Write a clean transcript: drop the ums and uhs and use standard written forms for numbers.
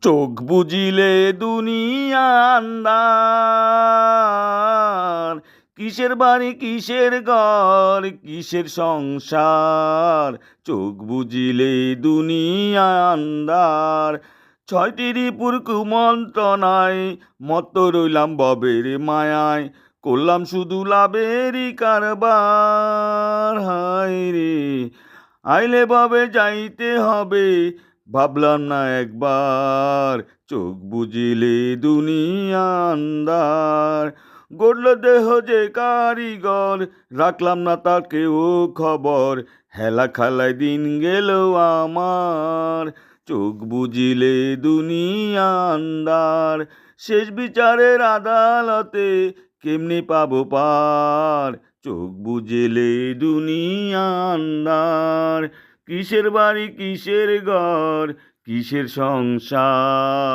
চোখ বুজিলে দুনিয়া আন্ধার, কিসের বাড়ি কিসের ঘর কিসের সংসার। চোখ বুজিলে দুনিয়া আন্ধার, ছয়টি রিপুর কুমন্ত্রণায় মত্ত রইলাম ববের মায়ায়, করলাম শুধু লাভেরই কারবার। হায় রে, আইলে ববে যাইতে হবে, ভাবলাম না একবার। চোখ বুজিলে দুনিয়া আন্ধার, গড়ল দেহ যে কারিগর, রাখলাম না তাকেও খবর। হেলা খেলায় দিন গেল আমার, চোখ বুজিলে দুনিয়া আন্ধার। শেষ বিচারের আদালতে কেমনি পাবো পার, চোখ বুজিলে দুনিয়া আন্ধার। কিসের বাড়ি কিসের ঘর কিসের সংসার।